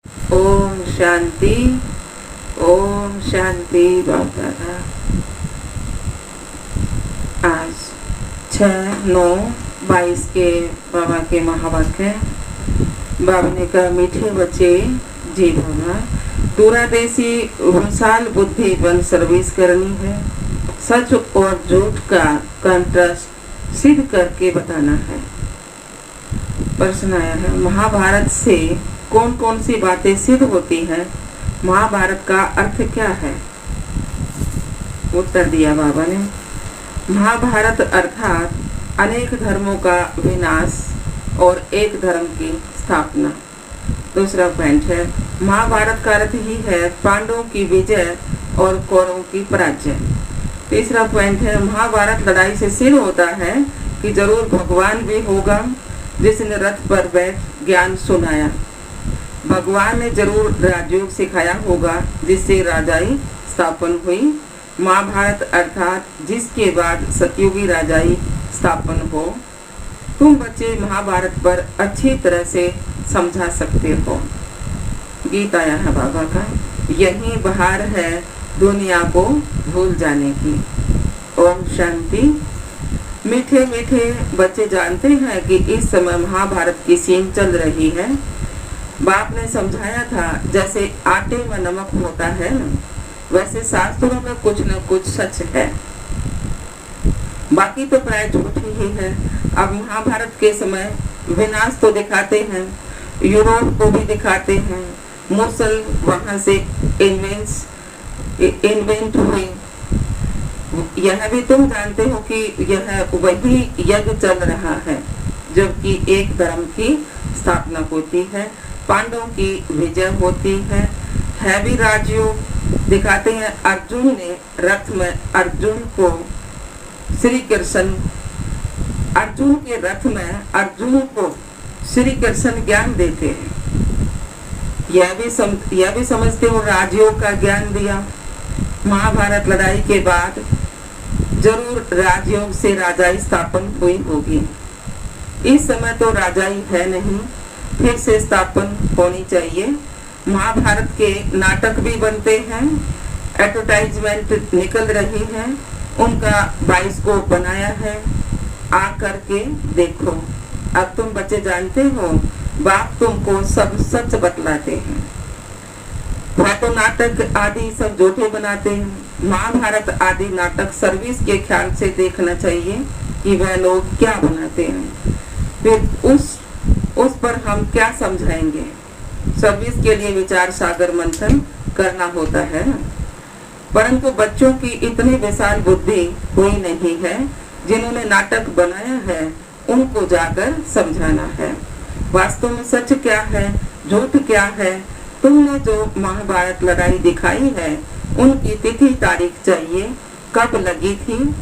ओम शांति। ओम शांति बाबा। आज 6/9/22 के बाबा के महावाक्य। बाबा ने कहा, मीठे बच्चे जी बाबा, दूरादेशी विशाल बुद्धि बन सर्विस करनी है। सच और झूठ का कंट्रास्ट सिद्ध करके बताना है। प्रश्न आया है, महाभारत से कौन कौन सी बातें सिद्ध होती है? महाभारत का अर्थ क्या है? उत्तर दिया बाबा ने, महाभारत अर्थात अनेक धर्मों का विनाश और एक धर्म की स्थापना। दूसरा पॉइंट है, महाभारत का अर्थ ही है पांडवों की विजय और कौरवों की पराजय। तीसरा पॉइंट है, महाभारत लड़ाई से सिद्ध होता है कि जरूर भगवान भी होगा जिसने रथ पर बैठ ज्ञान सुनाया। भगवान ने जरूर राजयोग सिखाया होगा जिससे राजाई स्थापन हुई। महाभारत अर्थात जिसके बाद सतयुगी राजाई स्थापन हो। तुम बच्चे महाभारत पर अच्छी तरह से समझा सकते हो। गीत आया है बाबा का, यही बहार है दुनिया को भूल जाने की। ओम शांति। मीठे मीठे बच्चे जानते हैं कि इस समय महाभारत की सीन चल रही है। बाप ने समझाया था, जैसे आटे में नमक होता है ना, वैसे शास्त्रों में कुछ न कुछ सच है, बाकी तो प्राय झूठ ही है। अब महाभारत के समय विनाश तो दिखाते हैं, यूरोप को भी दिखाते हैं, मुसल वहां से इन्वेंट हुए। यह भी तुम जानते हो कि यह वही यज्ञ चल रहा है जबकि एक धर्म की स्थापना होती है, पांडवों की विजय होती है भी राजयोग। दिखाते हैं अर्जुन ने रथ में अर्जुन को श्री कृष्ण, अर्जुन के रथ में अर्जुन को श्री कृष्ण ज्ञान देते हैं। यह भी समझते हो राजयोग का ज्ञान दिया। महाभारत लड़ाई के बाद जरूर राजयोग से राजाई स्थापन हुई होगी। इस समय तो राजाई है नहीं, फिर से स्थापन होनी चाहिए। महाभारत के नाटक भी बनते हैं, एडवर्टाइजमेंट निकल रही है, उनका बाइस्कोप बनाया है, आ करके देखो। अब तुम बच्चे जानते हो, बाप तुमको सब सच बतलाते हैं। वह तो नाटक आदि सब झूठे बनाते हैं। महाभारत आदि नाटक सर्विस के ख्याल से देखना चाहिए कि वह लोग क्या बनाते हैं, फिर उस पर हम क्या समझाएंगे। सर्विस के लिए विचार सागर मंथन करना होता है, परंतु बच्चों की इतनी विशाल बुद्धि हुई नहीं है। जिन्होंने नाटक बनाया है उनको जाकर समझाना है वास्तव में सच क्या है, झूठ क्या है। तुमने जो महाभारत लड़ाई दिखाई है उनकी तिथि तारीख चाहिए, कब लगी थी।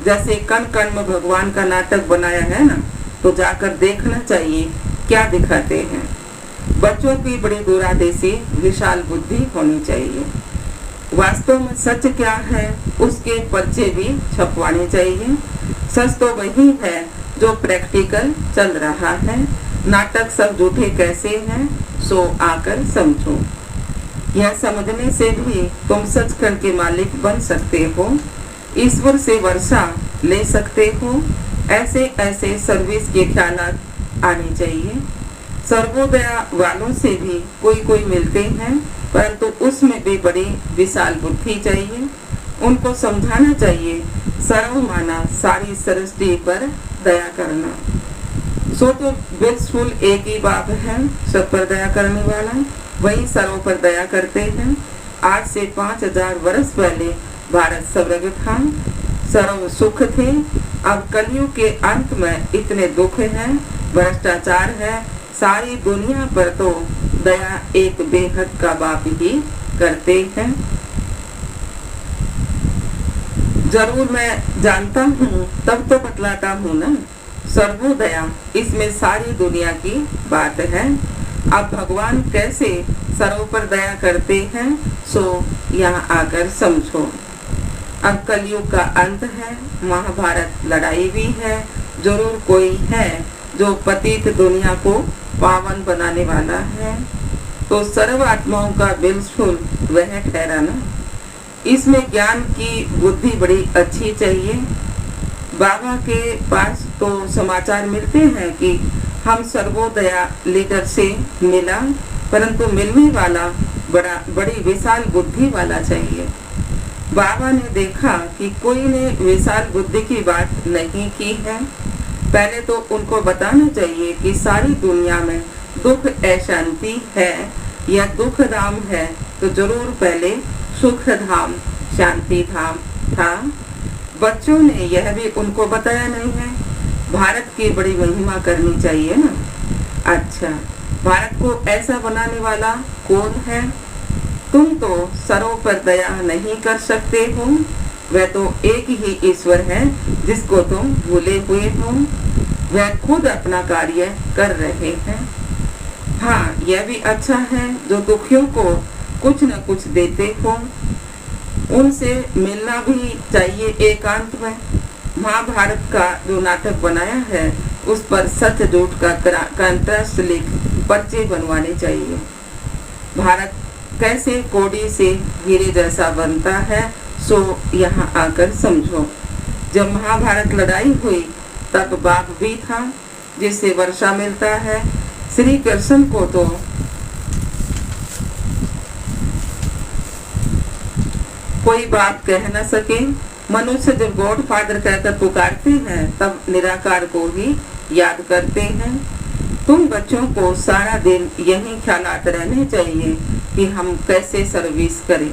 जैसे कण कण में भगवान का नाटक बनाया है ना, तो जाकर देखना चाहिए क्या दिखाते हैं। बच्चों की बड़ी दूरादेशी विशाल बुद्धि होनी चाहिए। वास्तव में सच क्या है उसके पर्चे भी छपवाने चाहिए। सच तो वही है जो प्रैक्टिकल चल रहा है। नाटक सब झूठे कैसे हैं, सो आकर समझो। यह समझने से भी तुम सचखंड के मालिक बन सकते हो, ईश्वर से वर्षा ले सकते हो। ऐसे ऐसे सर्विस के ख्यालात आने चाहिए। सर्वोदया वालों से भी कोई मिलते हैं, परंतु उसमें भी बड़ी विशाल बुद्धि चाहिए। उनको समझाना चाहिए, सर्व माना सारी सृष्टि पर दया करना। सो तो बिल्कुल एक ही बाप है, सब पर दया करने वाला, वही सर्व पर दया करते हैं। आज से 5000 वर्ष पहले भारत स्वर्ग था, सर्व सुख थे। अब कलयुग के अंत में इतने दुख हैं, भ्रष्टाचार है, सारी दुनिया पर तो दया एक बेहद का बाप ही करते हैं। जरूर मैं जानता हूँ तब तो बतलाता हूँ ना। सर्वोदया इसमें सारी दुनिया की बात है। अब भगवान कैसे सर्व पर दया करते हैं, सो यहाँ आकर समझो। अब कलयुग का अंत है, महाभारत लड़ाई भी है, जरूर कोई है जो पतित दुनिया को पावन बनाने वाला है। तो सर्व आत्माओं का बिल्कुल वह ठहरा ना। इसमें ज्ञान की बुद्धि बड़ी अच्छी चाहिए। बाबा के पास तो समाचार मिलते हैं कि हम सर्वोदया लीडर से मिला, परंतु मिलने वाला बड़ी विशाल बुद्धि वाला चाहिए। बाबा ने देखा कि कोई ने विशाल बुद्धि की बात नहीं की है। पहले तो उनको बताना चाहिए कि सारी दुनिया में दुख अशांति है या दुख धाम है, तो जरूर पहले सुख धाम शांति धाम था। बच्चों ने यह भी उनको बताया नहीं है। भारत की बड़ी महिमा करनी चाहिए ना। अच्छा, भारत को ऐसा बनाने वाला कौन है? तुम तो सरों पर दया नहीं कर सकते हो। वह तो एक ही ईश्वर है जिसको तुम भूले हुए हो। वह खुद अपना कार्य कर रहे हैं। हाँ, यह भी अच्छा है जो दुखियों को कुछ न कुछ देते हो। उनसे मिलना भी चाहिए एकांत में। महाभारत का जो नाटक बनाया है उस पर सच झूठ का कंट्रास्ट लिख पर्चे बनवाने चाहिए। भारत कैसे कोड़ी से हीरे जैसा बनता है, सो यहाँ आकर समझो। जब महाभारत लड़ाई हुई तब बाघ भी था जिससे वर्षा मिलता है। श्री कृष्ण को तो कोई बात कह न सके। मनुष्य जब गॉड फादर कहकर पुकारते हैं तब निराकार को ही याद करते हैं। तुम बच्चों को सारा दिन यही ख्यालात रहने चाहिए कि हम कैसे सर्विस करें।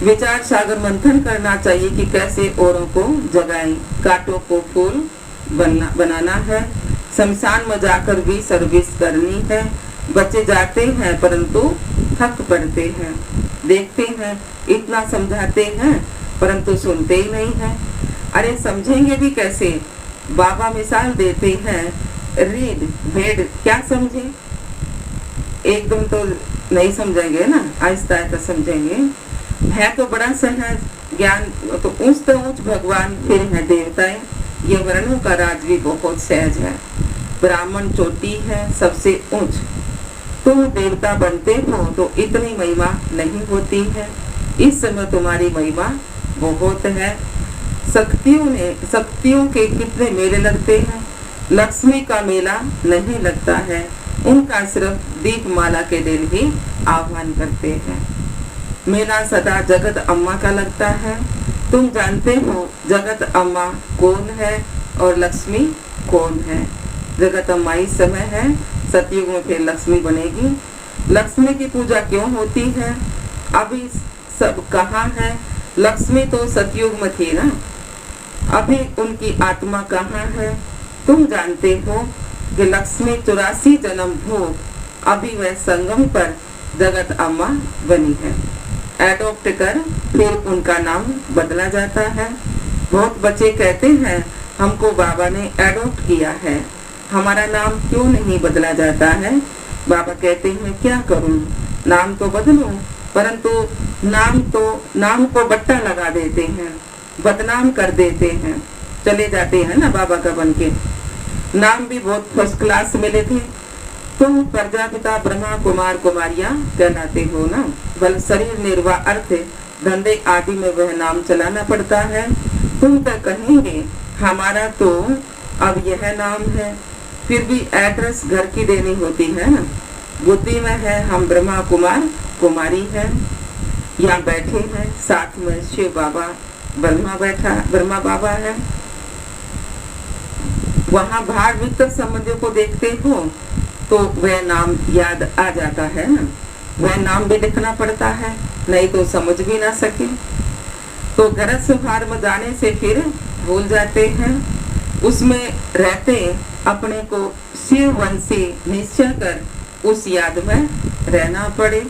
विचार सागर मंथन करना चाहिए कि कैसे औरों को जगाएं। कांटों को फूल बनाना है। शमशान में जाकर भी सर्विस करनी है। बच्चे जाते हैं परंतु थक पड़ते हैं। देखते हैं इतना समझाते हैं परंतु सुनते ही नहीं हैं। अरे समझेंगे भी कैसे? बाबा मिसाल देते हैं, रीड भेड़ क्या समझे? एकदम तो नहीं समझेंगे ना, आहिस्ता आहिस्ता समझेंगे। है तो बड़ा सहज ज्ञान, तो ऊंच भगवान फिर है देवताएं। ये वर्णों का राज भी बहुत सहज है। ब्राह्मण चोटी है सबसे ऊंच। तुम देवता बनते हो तो इतनी महिमा नहीं होती है। इस समय तुम्हारी महिमा बहुत है। शक्तियों के कितने मेले लगते हैं। लक्ष्मी का मेला नहीं लगता है। उनका सिर्फ दीपमाला के दिन ही आह्वान करते हैं। मेला सदा जगत अम्मा का लगता है। तुम जानते हो जगत अम्मा कौन है और लक्ष्मी कौन है? जगत अम्मा इस समय है, सतयुग में फिर लक्ष्मी बनेगी। लक्ष्मी की पूजा क्यों होती है? अभी सब कहाँ है? लक्ष्मी तो सतयुग में थी ना, अभी उनकी आत्मा कहाँ है? तुम जानते हो कि लक्ष्मी 84 जन्म भोग, अभी वह संगम पर जगत अम्मा बनी है। एडॉप्ट कर फिर उनका नाम बदला जाता है। बहुत बच्चे कहते हैं हमको बाबा ने एडॉप्ट किया है, हमारा नाम क्यों नहीं बदला जाता है? बाबा कहते हैं क्या करूं, नाम तो बदलो, परंतु नाम को बट्टा लगा देते हैं, बदनाम कर देते हैं, चले जाते हैं ना बाबा का बन के। नाम भी बहुत फर्स्ट क्लास मिले थे। तुम प्रजापिता ब्रह्मा कुमार कुमारियां कहलाते हो ना। बल शरीर निर्वाह अर्थ धंधे आदि में वह नाम चलाना पड़ता है। तुम तो कहेंगे हमारा तो अब यह नाम है, फिर भी एड्रेस घर की देनी होती है ना। बुद्धि में है हम ब्रह्मा कुमार कुमारी है। यहाँ बैठे हैं साथ में शिव बाबा, ब्रह्मा बाबा है। वहाँ भाग वितर संबंधियों को देखते हो तो वह नाम याद आ जाता है ना। वह नाम भी लिखना पड़ता है, नहीं तो समझ भी ना सके। तो गरज सुधार में जाने से फिर भूल जाते हैं। उसमें रहते अपने को शिववंशी निश्चय कर उस याद में रहना पड़े।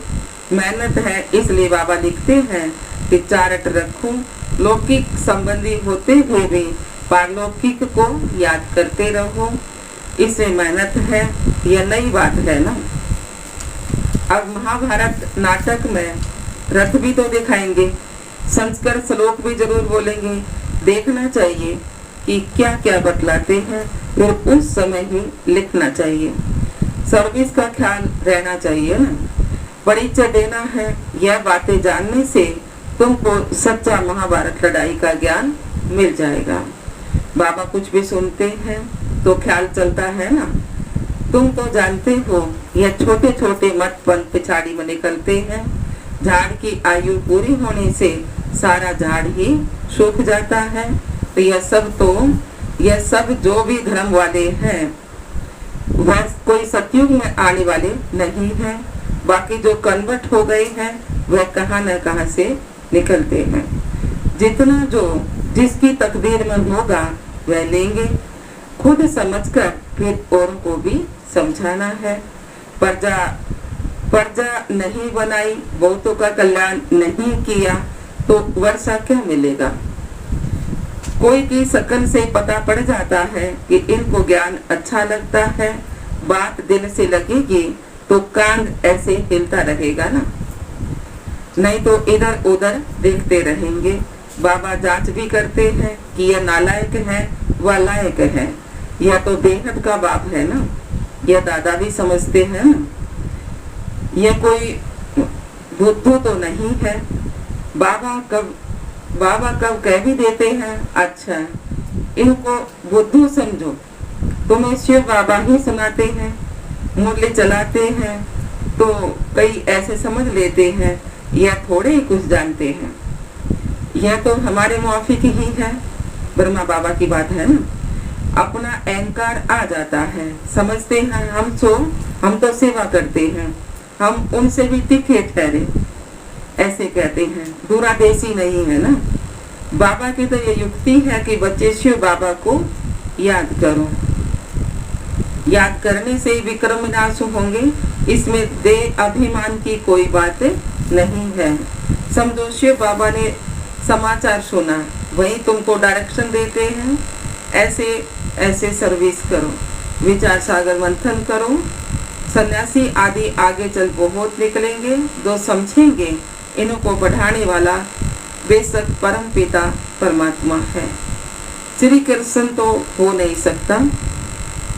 मेहनत है, इसलिए बाबा लिखते हैं कि चारट रखो। लौकिक संबंधी होते हुए भी पारलौकिक को याद करते रहो। इसमें मेहनत है, यह नई बात है ना। अब महाभारत नाटक में रथ भी तो दिखाएंगे, संस्कृत श्लोक भी जरूर बोलेंगे। देखना चाहिए कि क्या क्या बतलाते हैं, फिर उस समय ही लिखना चाहिए। सर्विस का ख्याल रहना चाहिए ना। परिचय देना है, यह बातें जानने से तुमको सच्चा महाभारत लड़ाई का ज्ञान मिल जाएगा। बाबा कुछ भी सुनते हैं तो ख्याल चलता है ना। तुम तो जानते हो यह छोटे छोटे मठ पंथ पिछाड़ी में निकलते हैं। झाड़ की आयु पूरी होने से सारा झाड़ ही सूख जाता है। तो यह सब जो भी धर्म वाले हैं वह कोई सतयुग में आने वाले नहीं है। बाकी जो कन्वर्ट हो गए हैं वह कहाँ न कहाँ से निकलते हैं। जितना जो जिसकी तकदीर में होगा वह लेंगे। खुद समझकर फिर औरों को भी समझाना है। प्रजा नहीं बनाई, बहुतों का कल्याण नहीं किया तो वर्षा क्या मिलेगा। कोई की शकल से पता पड़ जाता है कि इनको ज्ञान अच्छा लगता है। बात दिल से लगेगी तो कान ऐसे हिलता रहेगा ना, नहीं तो इधर उधर देखते रहेंगे। बाबा जांच भी करते हैं कि यह नालायक है व लायक है। यह तो बेहद का बाप है ना, यह दादा भी समझते हैं ना। यह कोई बुद्धू तो नहीं है। बाबा कब कह भी देते हैं, अच्छा इनको बुद्धू समझो। तुम्हें शिव बाबा ही सुनाते हैं, मुरली चलाते हैं तो कई ऐसे समझ लेते हैं यह थोड़े ही कुछ जानते हैं। यह तो हमारे मुआफिक ही है। ब्रह्मा बाबा की बात है ना। अपना अहंकार आ जाता है, समझते हैं हम तो सेवा करते हैं, हम उनसे भी तीखे ठहरे, ऐसे कहते हैं। दूरादेशी नहीं है ना। बाबा की तो ये युक्ति है कि बच्चे शिव बाबा को याद करो। याद करने से विक्रम विनाश होंगे, इसमें दे अभिमान की कोई बात नहीं है। समझो शिव बाबा ने समाचार सुना, वही तुमको डायरेक्शन देते हैं, ऐसे ऐसे सर्विस करो, विचार सागर मंथन करो। सन्यासी आदि आगे चल बहुत निकलेंगे, जो समझेंगे इनको बढ़ाने वाला बेशक परम पिता परमात्मा है। श्री कृष्ण तो हो नहीं सकता,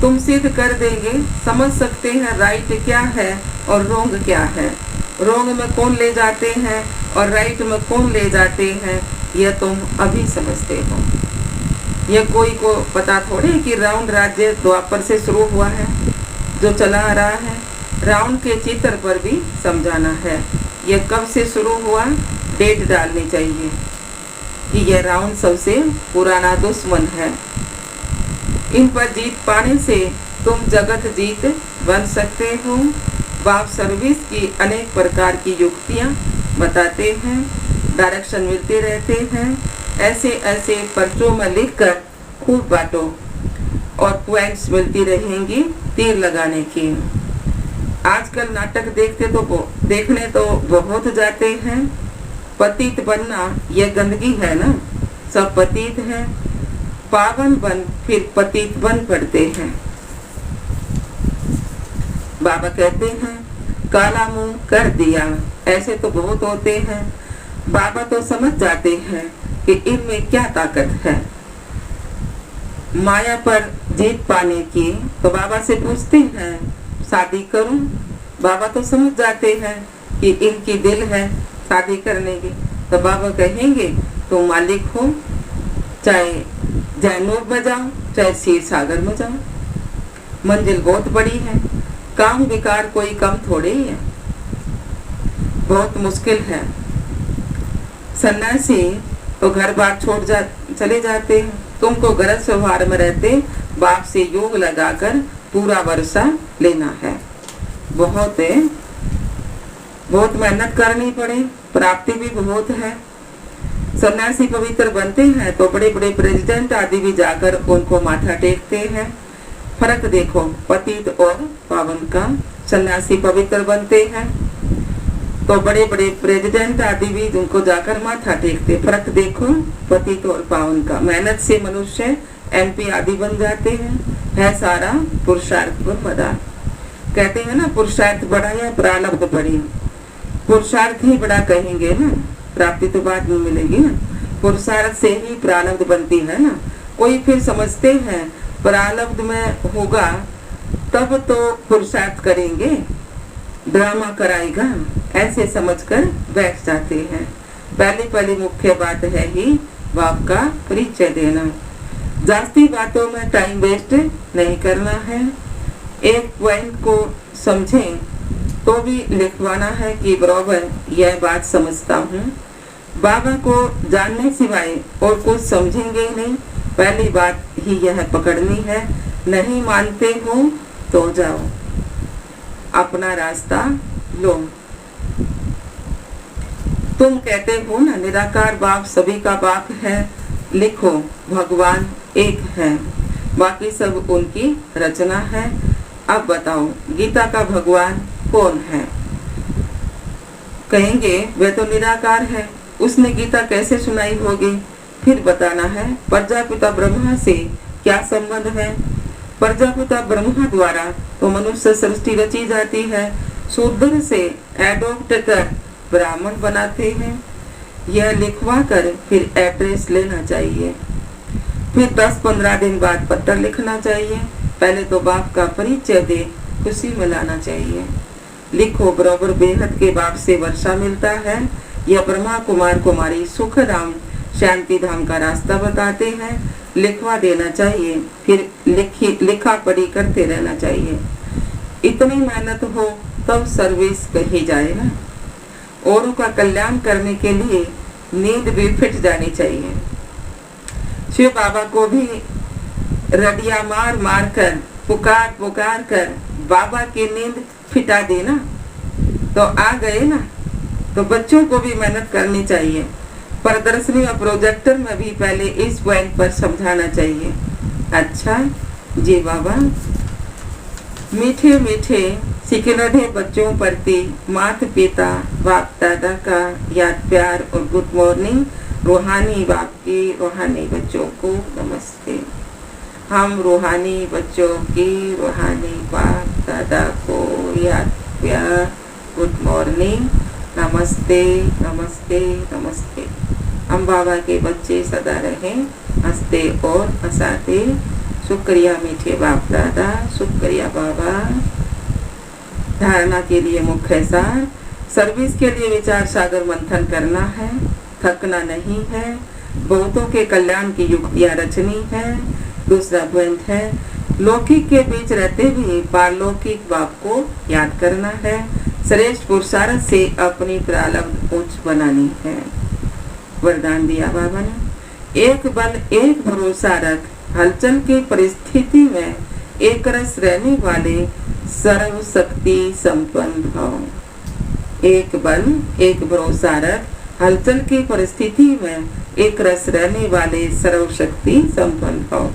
तुम सिद्ध कर देंगे, समझ सकते हैं राइट क्या है और रोंग क्या है। रोंग में कौन ले जाते हैं और राइट में कौन ले जाते हैं, यह तुम अभी समझते हो। यह कोई को पता थोड़े कि रावण राज्य द्वापर से शुरू हुआ है, जो चला आ रहा है। रावण के चित्र पर भी समझाना है, यह कब से शुरू हुआ, डेट डालनी चाहिए कि यह रावण सबसे पुराना दुश्मन है। इन पर जीत पाने से तुम जगत जीत बन सकते हो। बाप सर्विस की अनेक प्रकार की युक्तियां बताते हैं, डायरेक्शन मिलते रहते हैं। ऐसे ऐसे पर्चों में लिखकर खूब बांटो और पॉइंट्स मिलती रहेंगी तीर लगाने की। आजकल नाटक देखने तो बहुत जाते हैं। पतित बनना यह गंदगी है ना, सब पतित हैं, पावन बन फिर पतित बन पड़ते हैं। बाबा कहते हैं काला मुंह कर दिया, ऐसे तो बहुत होते हैं। बाबा तो समझ जाते हैं कि इनमें क्या ताकत है। माया पर जीत पाने की तो बाबा से पूछते हैं शादी करूं। बाबा तो समझ जाते हैं कि इनकी दिल है शादी करने की, तो बाबा कहेंगे तुम मालिक हो, चाहे जैनूर में जाओ चाहे क्षीर सागर में जाओ, मंजिल बहुत बड़ी है। काम विकार कोई कम थोड़े ही है, बहुत मुश्किल है। सन्यासी तो घर बार छोड़ चले जाते हैं। तुमको गरज व्यवहार में रहते बाप से योग लगाकर पूरा वर्षा लेना है। बहुत मेहनत करनी पड़े, प्राप्ति भी बहुत है। सन्यासी पवित्र बनते हैं तो बड़े बड़े प्रेसिडेंट आदि भी जाकर उनको माथा टेकते हैं। फर्क देखो पतित और पावन का। सन्यासी पवित्र बनते हैं तो बड़े बड़े प्रेसिडेंट आदि भी उनको जाकर माथा टेकते। फर्क देखो पतित और पावन का। मेहनत से मनुष्य MP आदि बन जाते हैं, है सारा पुरुषार्थ पर बड़ा। कहते हैं ना पुरुषार्थ बड़ा या प्रारब्ध बड़ी। पुरुषार्थ ही बड़ा कहेंगे ना, प्राप्ति तो बाद में मिलेगी ना। पुरुषार्थ से ही प्रारब्ध बनती है ना। कोई फिर समझते हैं प्रारब्ध में होगा तब तो पुरुषार्थ करेंगे, ड्रामा कराएगा, ऐसे समझकर बैठ जाते हैं। पहली मुख्य बात है ही बाप का परिचय देना। जास्ती बातों में टाइम वेस्ट नहीं करना है। एक पॉइंट को समझें तो भी लिखवाना है कि बराबर यह बात समझता हूँ। बाबा को जानने सिवाय और कुछ समझेंगे नहीं। पहली बात ही यह पकड़नी है, नहीं मानते हो तो जाओ, अपना रास्ता लो। तुम कहते हो ना निराकार बाप सभी का बाप है, लिखो भगवान एक है, बाकी सब उनकी रचना है। अब बताओ गीता का भगवान कौन है? कहेंगे वह तो निराकार है, उसने गीता कैसे सुनाई होगी? फिर बताना है प्रजापिता ब्रह्मा से क्या संबंध है। प्रजापिता ब्रह्मा द्वारा तो मनुष्य सृष्टि रची जाती है, शूद्र से एडॉप्ट कर ब्राह्मण बनाते हैं। यह लिखवा कर फिर एड्रेस लेना चाहिए, फिर 10-15 दिन बाद पत्र लिखना चाहिए। पहले तो बाप का परिचय दे, खुशी मिलाना चाहिए। लिखो बराबर बेहद के बाप से वर्षा मिलता है। यह ब्रह्मा कुमार कुमारी सुख धाम शांति धाम का रास्ता बताते हैं, लिखवा देना चाहिए, फिर लिखा पढ़ी करते रहना चाहिए। इतनी मेहनत हो तब सर्विस कही जाए ना। औरों का कल्याण करने के लिए नींद भी फिट जानी चाहिए। शिव बाबा को भी रडिया मार मार कर पुकार कर बाबा की नींद फिटा देना तो आ गए ना। तो बच्चों को भी मेहनत करनी चाहिए। प्रदर्शनी और प्रोजेक्टर में भी पहले इस पॉइंट पर समझाना चाहिए। अच्छा जी बाबा, मीठे मीठे सिकलढ़े बच्चों प्रति माता पिता बाप दादा का याद प्यार और गुड मॉर्निंग। रूहानी बाप की रूहानी बच्चों को नमस्ते। हम रूहानी बच्चों की रूहानी बाप दादा को याद प्यार गुड मॉर्निंग, नमस्ते नमस्ते नमस्ते। हम बाबा के बच्चे सदा रहें हंसते और हंसाते। शुक्रिया मीठे बाप दादा, शुक्रिया बाबा। धारणा के लिए मुख्य सार, सर्विस के लिए विचार सागर मंथन करना है, थकना नहीं है, बहुतों के कल्याण की युक्तियां रचनी है। दूसरा पॉइंट है लौकिक के बीच रहते भी पारलौकिक बाप को याद करना है। श्रेष्ठ पुरुषार्थ से अपनी प्रारब्ध उच्च बनानी है। वरदान दिया बाबा ने, एक बल एक भरोसा रख, हलचल की परिस्थिति में एक रस रहने वाले सर्व शक्ति संपन्न भव। एक बल एक भरोसा रख, हलचल की परिस्थिति में एक रस रहने वाले सर्व शक्ति संपन्न भव।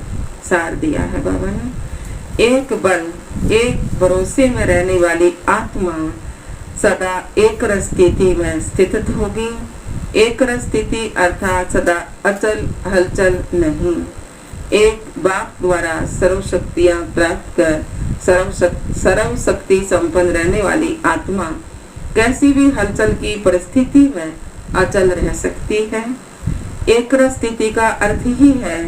सार दिया है बाबा ने। एक बल एक भरोसे में रहने वाली आत्मा सदा एक रस स्थिति में स्थित होगी। एक रस स्थिति अर्थात सदा अचल हलचल नहीं। एक बाप द्वारा सर्व शक्तियां प्राप्त कर सर्व शक्ति संपन्न रहने वाली आत्मा कैसी भी हलचल की परिस्थिति में अचल रह सकती है। एक रस स्थिति का अर्थ ही है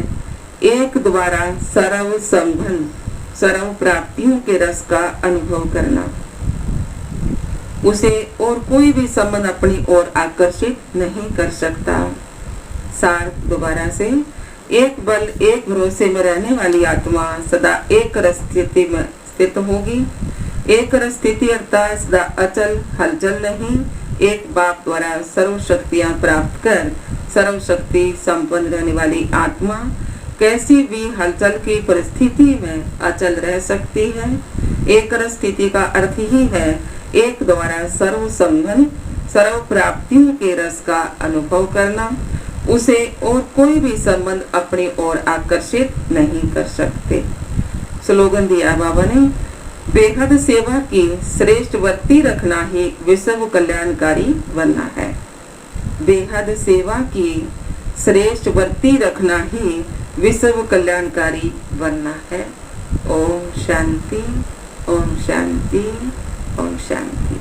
एक द्वारा सर्व संबंध सर्व प्राप्तियों के रस का अनुभव करना। उसे और कोई भी संबंध अपनी ओर आकर्षित नहीं कर सकता। सार दोबारा से, एक बल एक भरोसे में रहने वाली आत्मा सदा एक रस स्थिति में स्थित होगी। एक रस स्थिति अर्थात सदा अचल हलचल नहीं। एक बाप द्वारा सर्व शक्तियां प्राप्त कर सर्व शक्ति संपन्न रहने वाली आत्मा कैसी भी हलचल की परिस्थिति में अचल रह सकती है। एक रस स्थिति का अर्थ ही है एक द्वारा सर्व संबंध सर्व प्राप्तियों के रस का अनुभव करना। उसे और कोई भी संबंध अपनी ओर आकर्षित नहीं कर सकते। स्लोगन दिया बाबा ने, बेहद सेवा की श्रेष्ठ वृत्ति रखना ही विश्व कल्याणकारी बनना है। बेहद सेवा की श्रेष्ठ वृत्ति रखना ही विश्व कल्याणकारी बनना है। ओम शांति, ओम शांति, ओम शांति।